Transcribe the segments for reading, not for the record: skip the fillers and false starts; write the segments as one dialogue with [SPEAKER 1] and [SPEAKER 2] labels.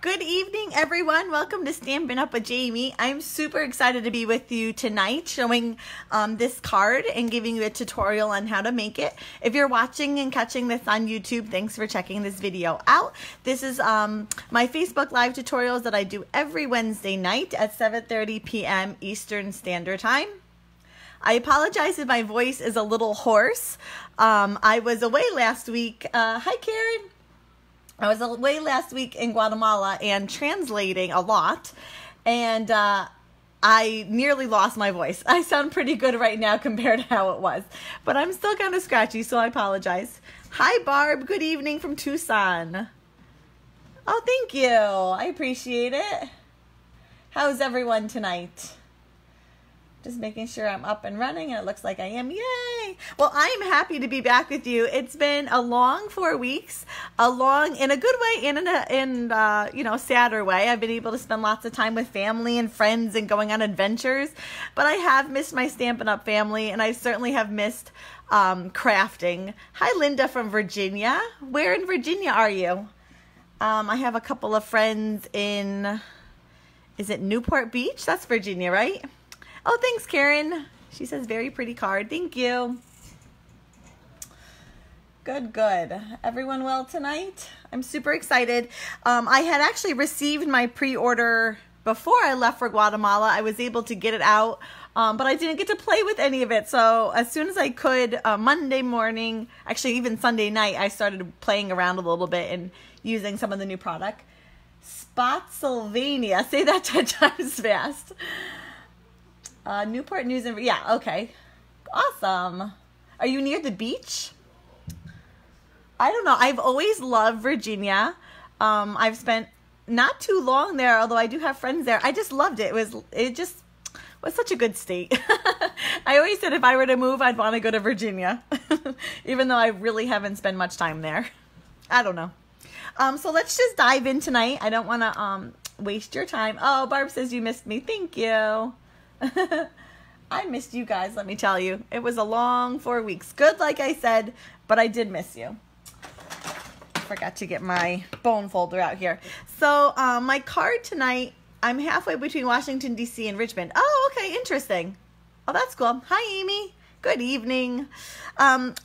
[SPEAKER 1] Good evening, everyone. Welcome to Stampin' Up with Jaimie. I'm super excited to be with you tonight, showing this card and giving you a tutorial on how to make it. If you're watching and catching this on YouTube, thanks for checking this video out. This is my Facebook Live tutorials that I do every Wednesday night at 7:30 p.m. Eastern Standard Time. I apologize if my voice is a little hoarse. I was away last week. Hi, Karen. I was away last week in Guatemala and translating a lot, and I nearly lost my voice. I sound pretty good right now compared to how it was, but I'm still kind of scratchy, so I apologize. Hi, Barb. Good evening from Tucson. Oh, thank you. I appreciate it. How's everyone tonight? Just making sure I'm up and running, and it looks like I am. Yay! Well, I'm happy to be back with you. It's been a long 4 weeks, a long in a good way and in a sadder way. I've been able to spend lots of time with family and friends and going on adventures, but I have missed my Stampin' Up family, and I certainly have missed crafting. Hi, Linda from Virginia. Where in Virginia are you? I have a couple of friends in, is it Newport Beach? That's Virginia, right? Oh, thanks, Karen. She says, very pretty card. Thank you. Good, good. Everyone well tonight? I'm super excited. I had actually received my pre-order before I left for Guatemala. I was able to get it out, but I didn't get to play with any of it. So as soon as I could, Monday morning, actually even Sunday night, I started playing around a little bit and using some of the new product. Spotsylvania. Say that 10 times fast. Newport News and yeah, okay. Awesome. Are you near the beach? I don't know. I've always loved Virginia. I've spent not too long there, although I do have friends there. I just loved it. It just was such a good state. I always said if I were to move, I'd want to go to Virginia, even though I really haven't spent much time there. I don't know. So let's just dive in tonight. I don't want to waste your time. Oh, Barb says you missed me. Thank you. I missed you guys, let me tell you. It was a long 4 weeks. Good, like I said, but I did miss you. I forgot to get my bone folder out here. So my card tonight, I'm halfway between Washington, D.C. and Richmond. Oh, okay, interesting. Oh, that's cool. Hi, Amy. Good evening.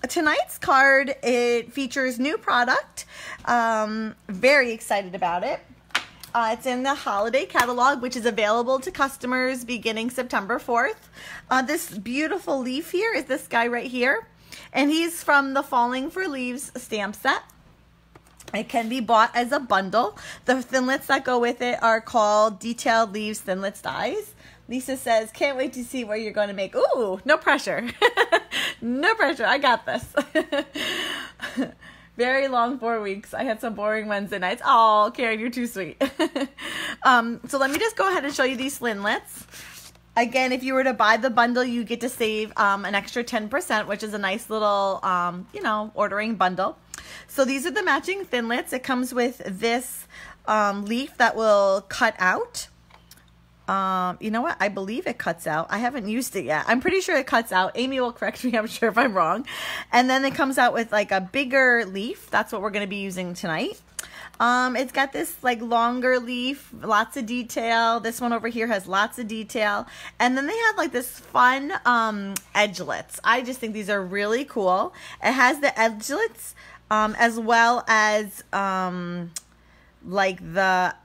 [SPEAKER 1] Tonight's card, it features new product. Very excited about it. It's in the holiday catalog, which is available to customers beginning September 4th. This beautiful leaf here is this guy right here, and he's from the Falling for Leaves stamp set. It can be bought as a bundle. The thinlits that go with it are called Detailed Leaves Thinlits Dies. Lisa says, can't wait to see what you're going to make. Ooh, no pressure. No pressure. I got this. Very long 4 weeks. I had some boring Wednesday nights. Oh, Karen, you're too sweet. So let me just go ahead and show you these thinlits. Again, if you were to buy the bundle, you get to save an extra 10%, which is a nice little, ordering bundle. So these are the matching thinlits. It comes with this leaf that will cut out. You know what? I believe it cuts out. I haven't used it yet. I'm pretty sure it cuts out. Amy will correct me, I'm sure, if I'm wrong. And then it comes out with like a bigger leaf. That's what we're going to be using tonight. It's got this like longer leaf, lots of detail. This one over here has lots of detail. And then they have like this fun edgelets. I just think these are really cool. It has the edgelets as well as like the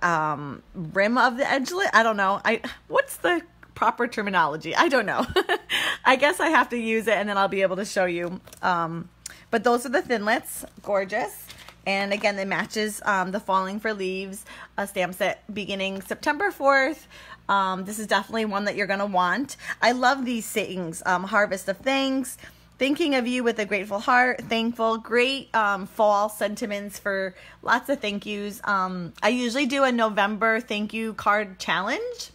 [SPEAKER 1] rim of the edgelet. I don't know. What's the proper terminology? I don't know. I guess I have to use it and then I'll be able to show you. But those are the thinlits. Gorgeous. And again, it matches the Falling for Leaves stamp set beginning September 4th. This is definitely one that you're going to want. I love these sayings. Harvest of Thanks. Thinking of you with a grateful heart, thankful, great fall sentiments for lots of thank yous. I usually do a November thank you card challenge.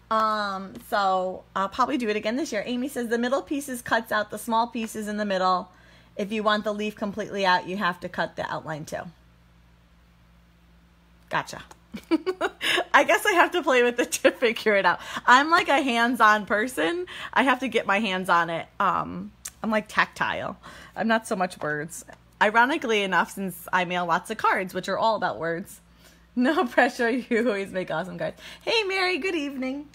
[SPEAKER 1] So I'll probably do it again this year. Amy says the middle pieces cuts out the small pieces in the middle. If you want the leaf completely out, you have to cut the outline too. Gotcha. I guess I have to play with it to figure it out. I'm like a hands-on person. I have to get my hands on it. I'm like tactile. I'm not so much words. Ironically enough, since I mail lots of cards, which are all about words. No pressure. You always make awesome cards. Hey, Mary. Good evening.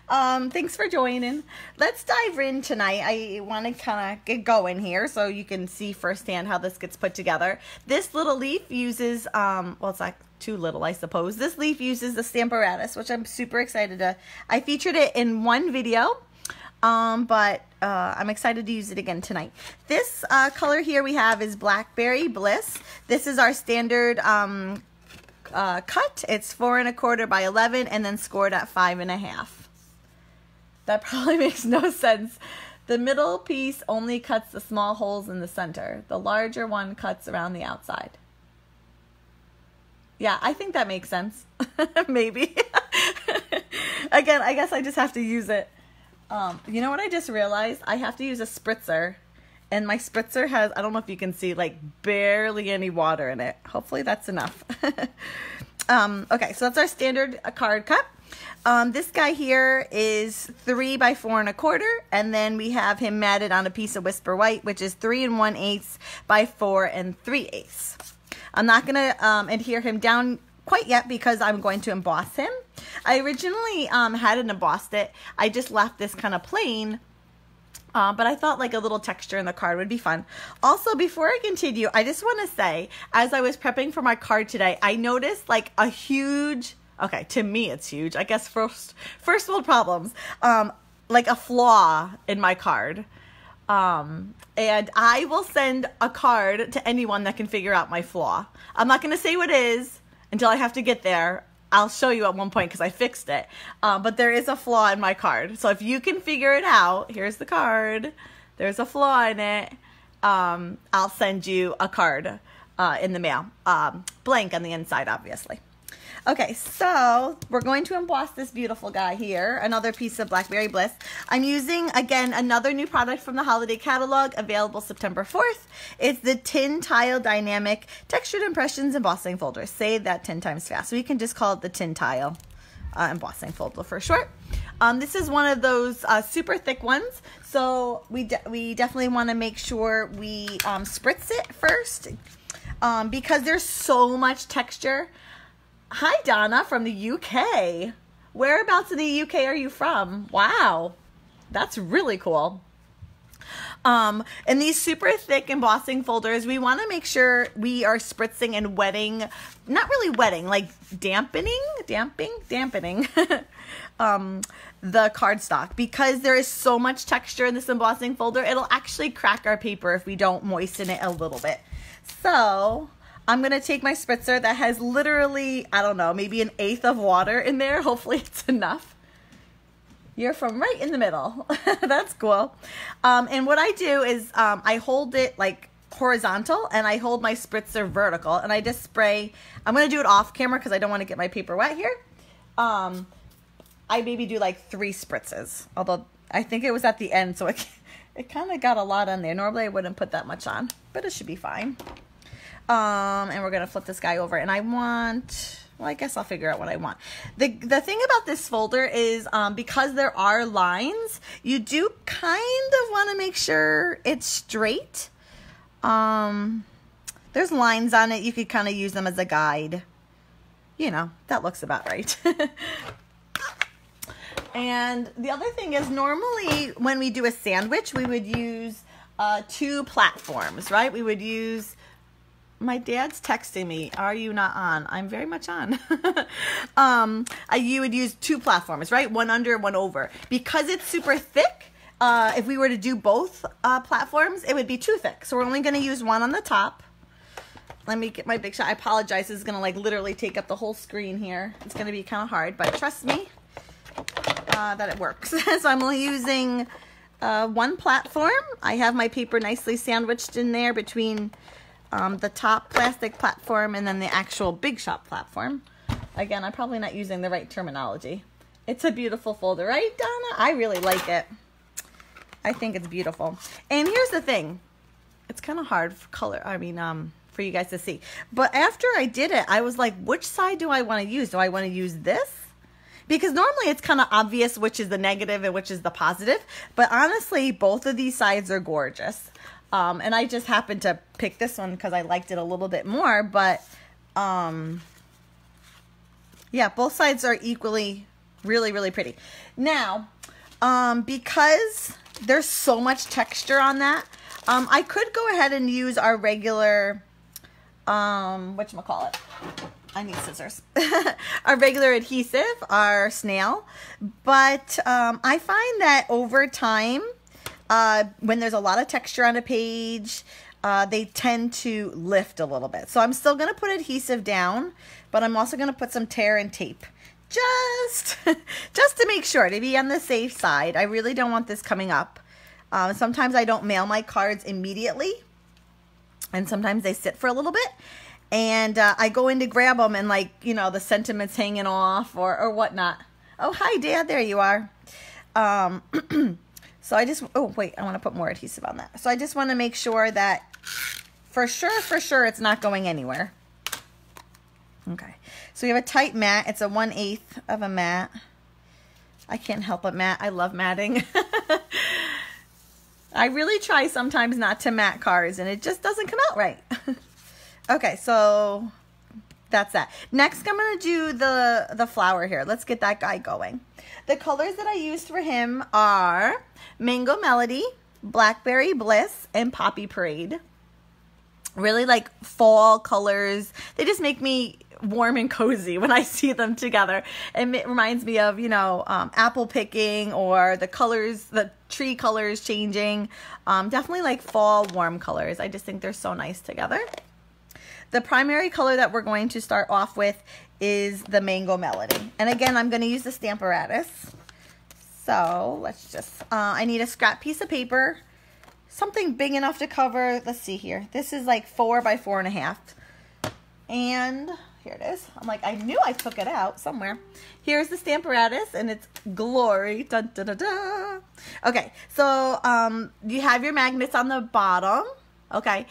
[SPEAKER 1] Thanks for joining. Let's dive in tonight. I want to kind of get going here so you can see firsthand how this gets put together. This little leaf uses, well, it's like too little, I suppose. This leaf uses the Stamparatus, which I'm super excited to. I featured it in one video, but I'm excited to use it again tonight. This color here we have is Blackberry Bliss. This is our standard cut. It's 4 1/4 by 11 and then scored at 5 1/2. That probably makes no sense. The middle piece only cuts the small holes in the center. The larger one cuts around the outside. Yeah, I think that makes sense. Maybe. Again, I guess I just have to use it. You know what I just realized? I have to use a spritzer. And my spritzer has, I don't know if you can see, like barely any water in it. Hopefully that's enough. Okay, so that's our standard card cut. This guy here is 3 by 4 1/4, and then we have him matted on a piece of Whisper White, which is 3 1/8 by 4 3/8. I'm not going to adhere him down quite yet because I'm going to emboss him. I originally hadn't embossed it. I just left this kind of plain, but I thought like a little texture in the card would be fun. Also, before I continue, I just want to say, as I was prepping for my card today, I noticed like a huge... Okay, to me it's huge. I guess first world problems. Like a flaw in my card. And I will send a card to anyone that can figure out my flaw. I'm not going to say what it is until I have to get there. I'll show you at one point because I fixed it. But there is a flaw in my card. So if you can figure it out, here's the card. There's a flaw in it. I'll send you a card in the mail. Blank on the inside, obviously. Okay, so we're going to emboss this beautiful guy here, another piece of Blackberry Bliss. I'm using, again, another new product from the holiday catalog, available September 4th. It's the Tin Tile Dynamic Textured Impressions Embossing Folder. Say that 10 times fast. We can just call it the Tin Tile Embossing Folder for short. This is one of those super thick ones, so we definitely want to make sure we spritz it first because there's so much texture. Hi, Donna from the UK. Whereabouts in the UK are you from? Wow, that's really cool. In these super thick embossing folders, we want to make sure we are spritzing and wetting, not really wetting, like dampening the cardstock, because there is so much texture in this embossing folder. It'll actually crack our paper if we don't moisten it a little bit. So I'm going to take my spritzer that has literally, I don't know, maybe 1/8 of water in there. Hopefully it's enough. You're from right in the middle. That's cool. And what I do is I hold it like horizontal and I hold my spritzer vertical and I just spray. I'm going to do it off camera because I don't want to get my paper wet here. I maybe do like 3 spritzes, although I think it was at the end, so it kind of got a lot on there. Normally I wouldn't put that much on, but it should be fine. And we're going to flip this guy over, and I want, well, I guess I'll figure out what I want. The thing about this folder is because there are lines, you do kind of want to make sure it's straight. There's lines on it. You could kind of use them as a guide. You know, that looks about right. And the other thing is, normally when we do a sandwich, we would use 2 platforms, right? We would use... My dad's texting me, are you not on? I'm very much on. You would use 2 platforms, right? One under, one over. Because it's super thick, if we were to do both platforms, it would be too thick. So we're only going to use one on the top. Let me get my big shot. I apologize. This is going to like literally take up the whole screen here. It's going to be kind of hard, but trust me that it works. So I'm only using 1 platform. I have my paper nicely sandwiched in there between the top plastic platform and then the actual Big Shop platform. Again, I'm probably not using the right terminology. It's a beautiful folder, right, Donna? I really like it. I think it's beautiful. And here's the thing. It's kind of hard for for you guys to see. But after I did it, I was like, which side do I want to use? Do I want to use this? Because normally it's kind of obvious which is the negative and which is the positive. But honestly, both of these sides are gorgeous. And I just happened to pick this one because I liked it a little bit more. But Yeah, both sides are equally really, really pretty. Now, because there's so much texture on that, I could go ahead and use our regular, whatchamacallit? I need scissors. Our regular adhesive, our snail. But I find that over time, when there's a lot of texture on a page, they tend to lift a little bit. So I'm still going to put adhesive down, but I'm also going to put some tear and tape. Just to make sure, to be on the safe side. I really don't want this coming up. Sometimes I don't mail my cards immediately, and sometimes they sit for a little bit. And I go in to grab them and, like, you know, the sentiment's hanging off or whatnot. Oh, hi, Dad. There you are. So I just, oh, wait, I want to put more adhesive on that. So I just want to make sure that for sure, it's not going anywhere. Okay. So we have a tight mat. It's a 1/8 of a mat. I can't help but mat. I love matting. I really try sometimes not to mat cards, and it just doesn't come out right. Okay, so that's that. Next, I'm going to do the flower here. Let's get that guy going. The colors that I used for him are Mango Melody, Blackberry Bliss, and Poppy Parade. Really like fall colors. They just make me warm and cozy when I see them together. And it reminds me of, you know, apple picking or the colors, the tree colors changing. Definitely like fall warm colors. I just think they're so nice together. The primary color that we're going to start off with is the Mango Melody. And again, I'm going to use the Stamparatus. So let's just, I need a scrap piece of paper, something big enough to cover, let's see here. This is like 4 by 4.5. And here it is. I'm like, I knew I took it out somewhere. Here's the Stamparatus, and it's glory. Dun, dun, dun, dun. Okay, so you have your magnets on the bottom. Okay,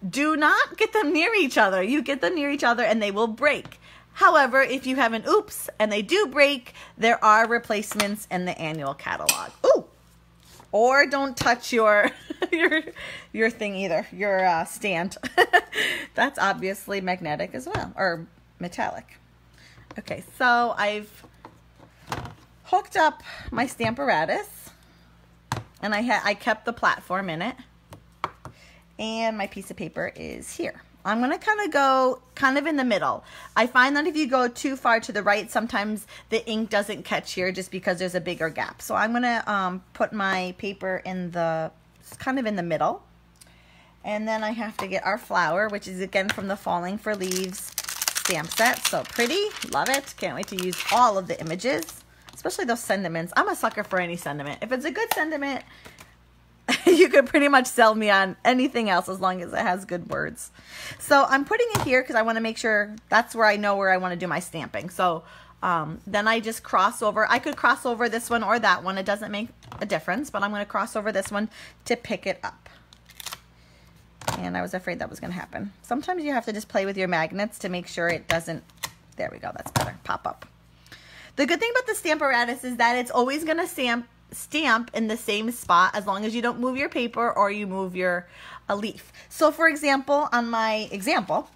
[SPEAKER 1] do not get them near each other. You get them near each other and they will break. However, if you have an oops and they do break, there are replacements in the annual catalog. Ooh! Or don't touch your your thing either, your stand. That's obviously magnetic as well, or metallic. Okay, so I've hooked up my Stamparatus, and I kept the platform in it. And my piece of paper is here. I'm going to go in the middle. I find that if you go too far to the right, sometimes the ink doesn't catch here just because there's a bigger gap. So I'm going to put my paper in the, kind of in the middle. And then I have to get our flower, which is again from the Falling for Leaves stamp set. So pretty. Love it. Can't wait to use all of the images, especially those sentiments. I'm a sucker for any sentiment. If it's a good sentiment, you could pretty much sell me on anything else as long as it has good words. So I'm putting it here because I want to make sure that's where I know where I want to do my stamping. So then I just cross over. I could cross over this one or that one. It doesn't make a difference, but I'm going to cross over this one to pick it up. And I was afraid that was going to happen. Sometimes you have to just play with your magnets to make sure it doesn't, there we go, that's better, pop up. The good thing about the Stamparatus is that it's always going to stamp in the same spot as long as you don't move your paper or you move your leaf. So for example, on my example,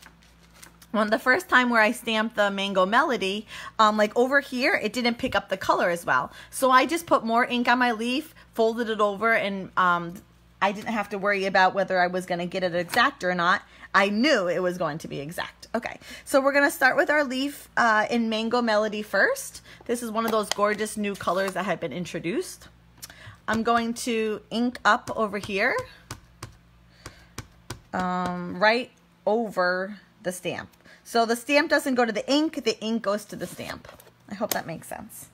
[SPEAKER 1] the first time where I stamped the Mango Melody, like over here, it didn't pick up the color as well. So I just put more ink on my leaf, folded it over, and I didn't have to worry about whether I was going to get it exact or not. I knew it was going to be exact. Okay, so we're going to start with our leaf in Mango Melody first. This is one of those gorgeous new colors that have been introduced. I'm going to ink up over here, right over the stamp. So the stamp doesn't go to the ink goes to the stamp. I hope that makes sense.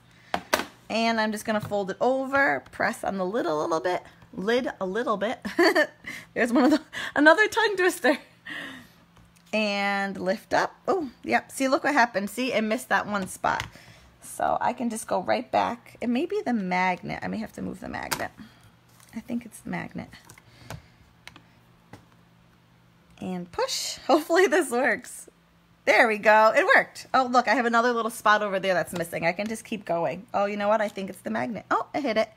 [SPEAKER 1] And I'm just going to fold it over, press on the lid a little bit. There's another tongue twister. And lift up. Oh, yep. See, look what happened. See, it missed that one spot. So I can just go right back. It may be the magnet. I may have to move the magnet. I think it's the magnet. And push. Hopefully this works. There we go. It worked. Oh, look, I have another little spot over there that's missing. I can just keep going. Oh, you know what? I think it's the magnet. Oh, I hit it.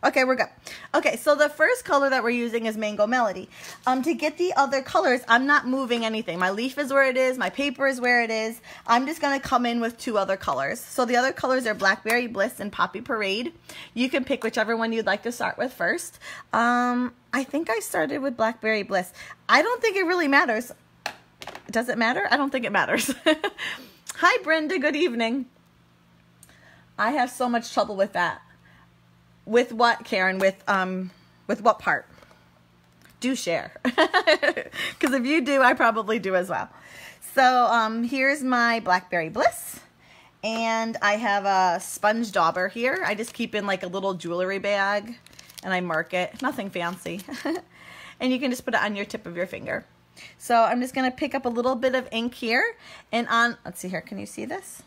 [SPEAKER 1] Okay, we're good. Okay, so the first color that we're using is Mango Melody. To get the other colors, I'm not moving anything. My leaf is where it is. My paper is where it is. I'm just going to come in with 2 other colors. So the other colors are Blackberry Bliss and Poppy Parade. You can pick whichever one you'd like to start with first. I think I started with Blackberry Bliss. I don't think it really matters. Does it matter? I don't think it matters. Hi, Brenda. Good evening. I have so much trouble with that. With what, Karen? With what part? Do share. Because if you do, I probably do as well. So here's my Blackberry Bliss. And I have a sponge dauber here. I just keep in like a little jewelry bag. And I mark it. Nothing fancy. And you can just put it on your tip of your finger. So I'm just going to pick up a little bit of ink here. And on, let's see here. Can you see this?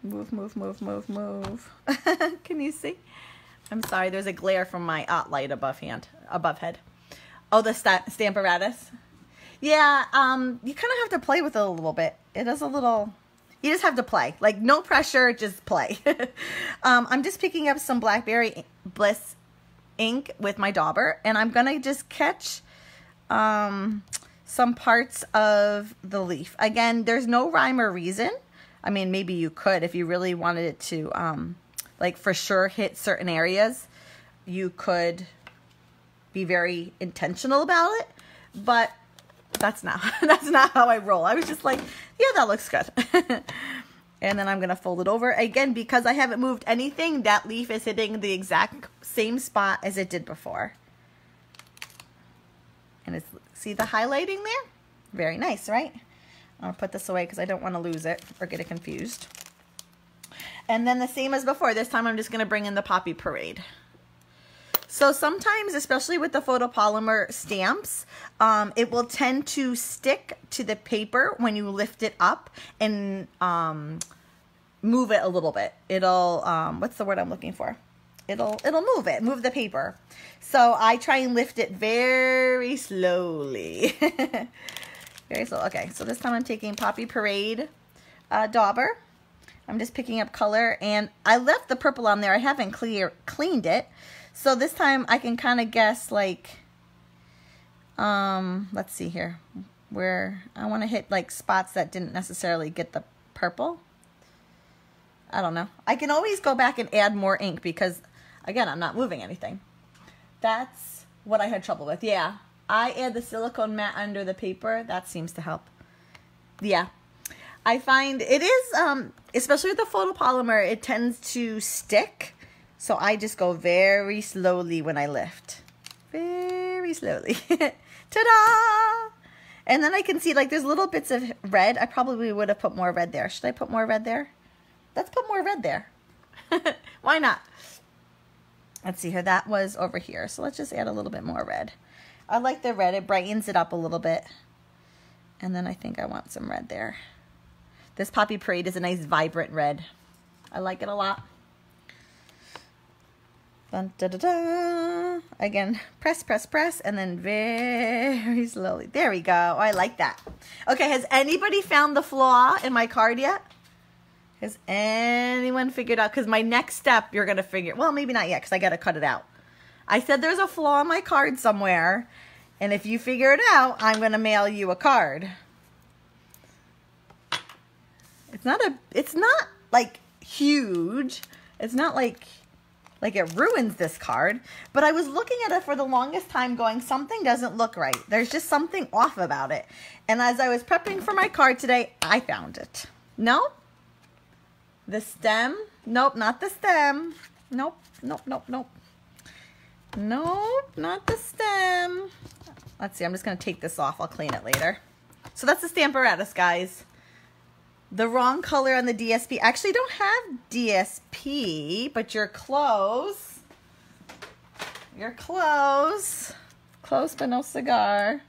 [SPEAKER 1] Move, move, move, move, move. Can you see? I'm sorry, there's a glare from my light above head. Oh, the Stamparatus. Yeah, you kind of have to play with it a little bit. It is a little, you just have to play. Like, no pressure, just play. I'm just picking up some Blackberry Bliss ink with my dauber, and I'm going to just catch some parts of the leaf. Again, there's no rhyme or reason. I mean, maybe you could if you really wanted it to, like for sure hit certain areas. You could be very intentional about it, but that's not how I roll. I was just like, yeah, that looks good. And then I'm gonna fold it over again because I haven't moved anything. That leaf is hitting the exact same spot as it did before. And it's, see the highlighting there? Very nice, right? I'll put this away because I don't want to lose it or get it confused. And then the same as before, this time I'm just going to bring in the Poppy Parade. So sometimes, especially with the photopolymer stamps, it will tend to stick to the paper when you lift it up and move it a little bit. It'll, what's the word I'm looking for? It'll move the paper. So I try and lift it very slowly. Very slow. Okay, so this time I'm taking Poppy Parade dauber. I'm just picking up color, and I left the purple on there. I haven't cleaned it. So this time I can kind of guess, like, let's see here, where I want to hit like spots that didn't necessarily get the purple. I don't know. I can always go back and add more ink because, again, I'm not moving anything. That's what I had trouble with. Yeah. I add the silicone mat under the paper. That seems to help. Yeah. I find it is, especially with the photopolymer, it tends to stick. So I just go very slowly when I lift. Very slowly. Ta-da! And then I can see, like, there's little bits of red. I probably would have put more red there. Should I put more red there? Let's put more red there. Why not? Let's see here. That was over here. So let's just add a little bit more red. I like the red. It brightens it up a little bit. And then I think I want some red there. This Poppy Parade is a nice vibrant red. I like it a lot. Dun, da, da, da. Again, press, press, press, and then very slowly. There we go. Oh, I like that. Okay, has anybody found the flaw in my card yet? Has anyone figured out? Because my next step, you're going to figure, well, maybe not yet because I got to cut it out. I said there's a flaw in my card somewhere, and if you figure it out, I'm going to mail you a card. It's not like huge. It's not like it ruins this card, but I was looking at it for the longest time going, something doesn't look right. There's just something off about it. And as I was prepping for my card today, I found it. No? The stem? Nope, not the stem. Nope, nope, nope, nope. Nope, not the stem. Let's see, I'm just going to take this off. I'll clean it later. So that's the Stamparatus, guys. The wrong color on the DSP. Actually, I don't have DSP, but you're close. You're close. Close, but no cigar.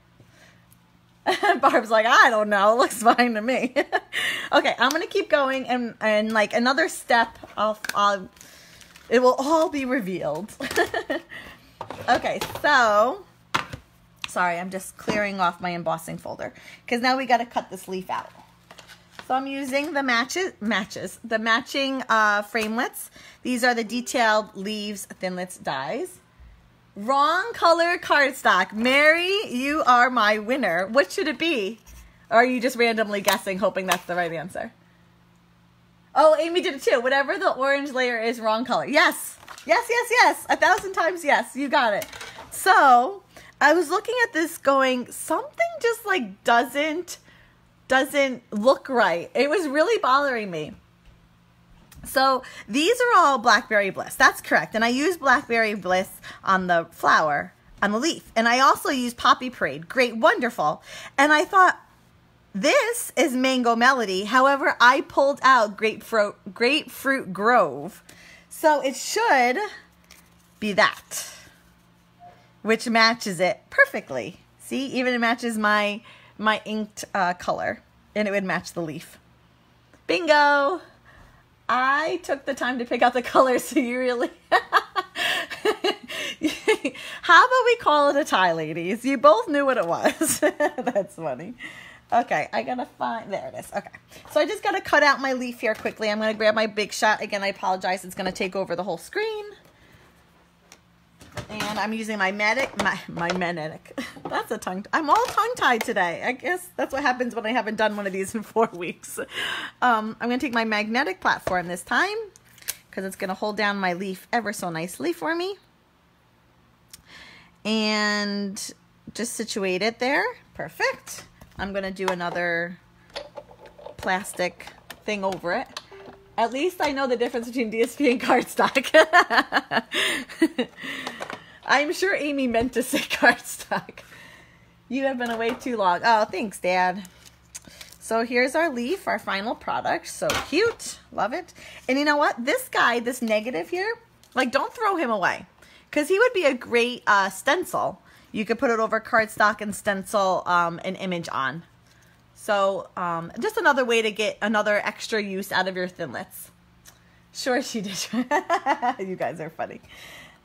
[SPEAKER 1] Barb's like, I don't know. It looks fine to me. Okay, I'm going to keep going, and like another step, it will all be revealed. Okay, so, sorry, I'm just clearing off my embossing folder, because now we got to cut this leaf out. So I'm using the the matching framelits. These are the detailed leaves, thinlits, dies. Wrong color cardstock. Mary, you are my winner. What should it be? Or are you just randomly guessing, hoping that's the right answer? Oh, Amy did it too. Whatever the orange layer is, wrong color. Yes. Yes, yes, yes. 1,000 times yes. You got it. So I was looking at this going, something just like doesn't look right. It was really bothering me. So these are all Blackberry Bliss. That's correct. And I use Blackberry Bliss on the flower, on the leaf. And I also use Poppy Parade. Great, wonderful. And I thought, this is Mango Melody. However, I pulled out Grapefruit Grove. So it should be that, which matches it perfectly. See, even it matches my inked color, and it would match the leaf. Bingo! I took the time to pick out the color, so you really... How about we call it a tie, ladies? You both knew what it was. That's funny. Okay, I gotta find... There it is. Okay. So I just gotta cut out my leaf here quickly. I'm gonna grab my Big Shot. Again, I apologize. It's gonna take over the whole screen. And I'm using my magnetic. That's a tongue. I'm all tongue-tied today. I guess that's what happens when I haven't done one of these in 4 weeks. I'm going to take my magnetic platform this time because it's going to hold down my leaf ever so nicely for me. And just situate it there. Perfect. I'm going to do another plastic thing over it. At least I know the difference between DSP and cardstock. I'm sure Amy meant to say cardstock. You have been away too long. Oh, thanks, Dad. So here's our leaf, our final product. So cute. Love it. And you know what? This guy, this negative here, like, don't throw him away. Because he would be a great stencil. You could put it over cardstock and stencil an image on. So just another way to get another extra use out of your thinlits. Sure she did. You guys are funny.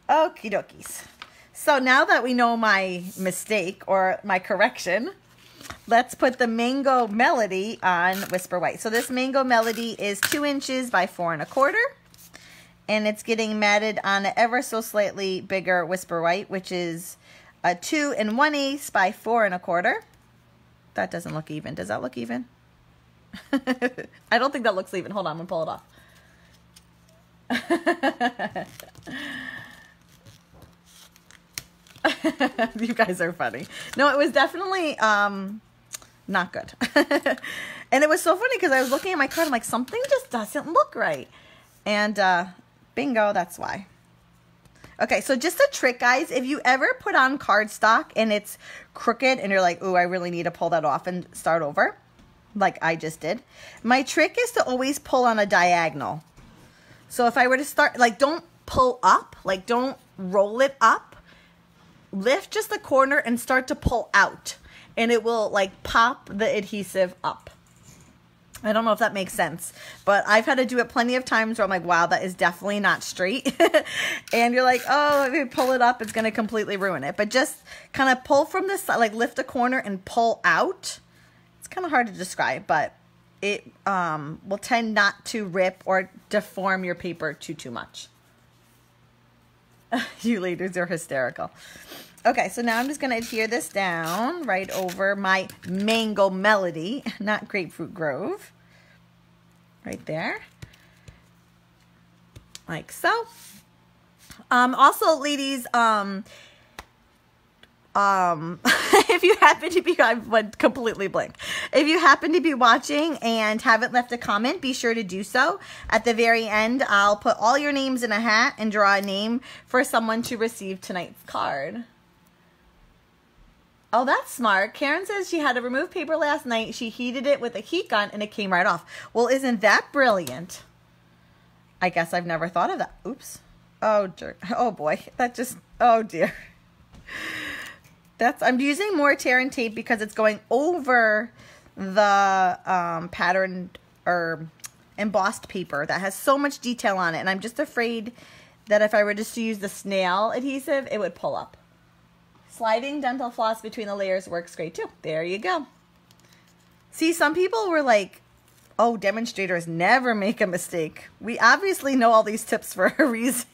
[SPEAKER 1] Okie dokies. So now that we know my mistake or my correction, let's put the Mango Melody on Whisper White. So this Mango Melody is 2 inches by 4 1/4. And it's getting matted on an ever so slightly bigger Whisper White, which is a 2 1/8 by 4 1/4. That doesn't look even. Does that look even? I don't think that looks even. Hold on, I'm going to pull it off. You guys are funny. No, it was definitely not good. And it was so funny because I was looking at my card. I'm like, something just doesn't look right. And bingo, that's why. Okay, so just a trick, guys. If you ever put on cardstock and it's crooked and you're like, ooh, I really need to pull that off and start over, like I just did, my trick is to always pull on a diagonal. So if I were to start, like, don't pull up, like, don't roll it up. Lift just the corner and start to pull out. And it will, like, pop the adhesive up. I don't know if that makes sense, but I've had to do it plenty of times where I'm like, wow, that is definitely not straight. And you're like, oh, if you pull it up, it's going to completely ruin it. But just kind of pull from the side, like lift a corner and pull out. It's kind of hard to describe, but it will tend not to rip or deform your paper too much. You ladies are hysterical. Okay, so now I'm just going to adhere this down right over my Mango Melody, not Grapefruit Grove. Right there. Like so. Also, ladies, if you happen to be, I went completely blank. If you happen to be watching and haven't left a comment, be sure to do so. At the very end, I'll put all your names in a hat and draw a name for someone to receive tonight's card. Oh, that's smart. Karen says she had to remove paper last night. She heated it with a heat gun and it came right off. Well, isn't that brilliant? I guess I've never thought of that. Oops. Oh, jerk. Oh, boy. That just, oh, dear. I'm using more tear and tape because it's going over the patterned or embossed paper that has so much detail on it. And I'm just afraid that if I were just to use the snail adhesive, it would pull up. Sliding dental floss between the layers works great too. There you go. See, some people were like, Oh, demonstrators never make a mistake. We obviously know all these tips for a reason.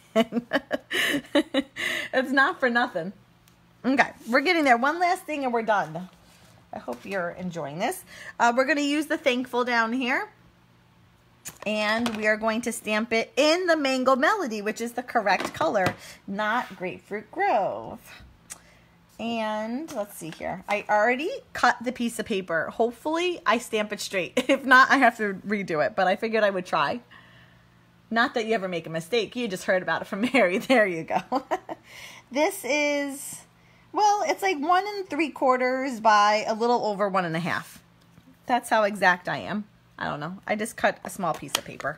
[SPEAKER 1] It's not for nothing. Okay, we're getting there. One last thing and we're done. I hope you're enjoying this. We're going to use the Thankful down here. And we are going to stamp it in the Mango Melody, which is the correct color, not Grapefruit Grove. And let's see here. I already cut the piece of paper. Hopefully I stamp it straight. If not, I have to redo it, but I figured I would try. Not that you ever make a mistake. You just heard about it from Mary. There you go. This is, well, it's like 1 3/4 by a little over 1 1/2. That's how exact I am. I don't know. I just cut a small piece of paper.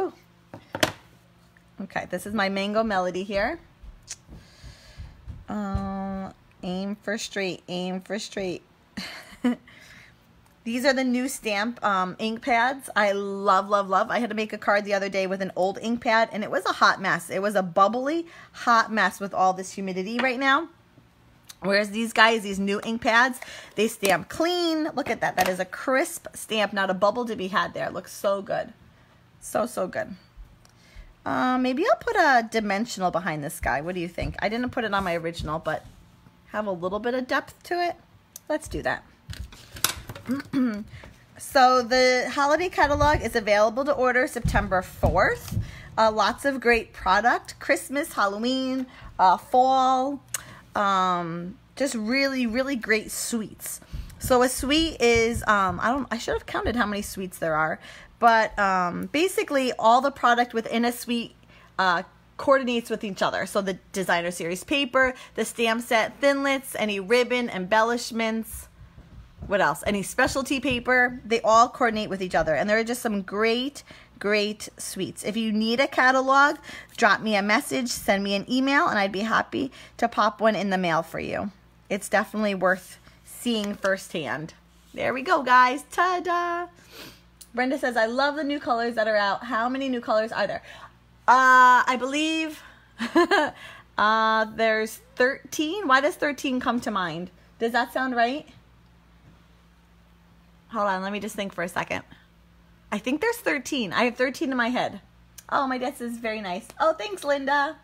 [SPEAKER 1] Ooh. Okay, this is my Mango Melody here. Aim for straight, aim for straight. These are the new Stamp ink pads. I love, love, love. I had to make a card the other day with an old ink pad, and it was a hot mess. It was a bubbly, hot mess with all this humidity right now. Whereas these guys, these new ink pads, they stamp clean. Look at that. That is a crisp stamp, not a bubble to be had there. It looks so good. So, so good. Maybe I'll put a dimensional behind this guy. What do you think? I didn't put it on my original, but have a little bit of depth to it. Let's do that. So the holiday catalog is available to order September 4th. Lots of great product. Christmas, Halloween, fall. Just really, really great sweets. So a sweet is, I should have counted how many sweets there are, but basically all the product within a sweet coordinates with each other. So the designer series paper, the stamp set, thinlits, any ribbon, embellishments, what else? Any specialty paper, they all coordinate with each other. And there are just some great, great sweets. If you need a catalog, drop me a message, send me an email, and I'd be happy to pop one in the mail for you. It's definitely worth seeing firsthand. There we go, guys. Ta-da! Brenda says, I love the new colors that are out. How many new colors are there? I believe there's 13. Why does 13 come to mind? Does that sound right? Hold on, let me just think for a second. I think there's 13. I have 13 in my head. Oh, my guess is very nice. Oh, thanks, Linda.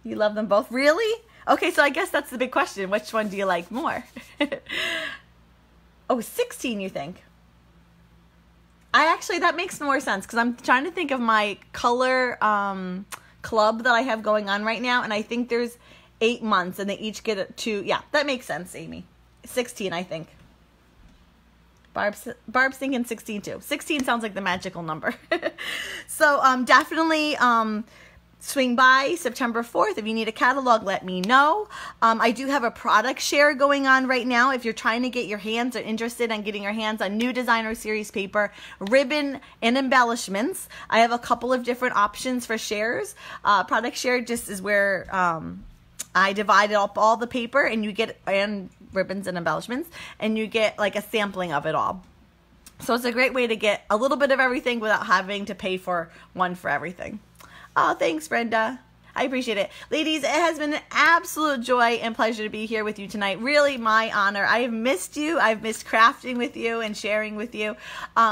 [SPEAKER 1] You love them both? Really? Okay, so I guess that's the big question. Which one do you like more? Oh, 16, you think? That makes more sense because I'm trying to think of my color club that I have going on right now, and I think there's 8 months, and they each get 2. Yeah, that makes sense, Amy. 16, I think. Barb's thinking 16 too. 16 sounds like the magical number. So definitely swing by September 4th. If you need a catalog, let me know. I do have a product share going on right now. If you're trying to get your hands or interested in getting your hands on new designer series paper, ribbon, and embellishments, I have a couple of different options for shares. Product share just is where I divided up all the paper and you get, and ribbons and embellishments, and you get like a sampling of it all. So it's a great way to get a little bit of everything without having to pay for one for everything. Oh, thanks, Brenda. I appreciate it. Ladies, it has been an absolute joy and pleasure to be here with you tonight. Really my honor. I have missed you. I've missed crafting with you and sharing with you.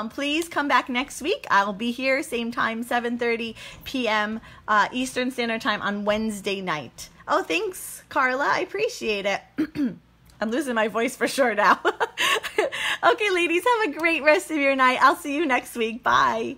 [SPEAKER 1] Please come back next week. I'll be here same time, 7:30 p.m. Eastern Standard Time on Wednesday night. Oh, thanks, Carla. I appreciate it. I'm losing my voice for sure now. Okay, ladies, have a great rest of your night. I'll see you next week. Bye.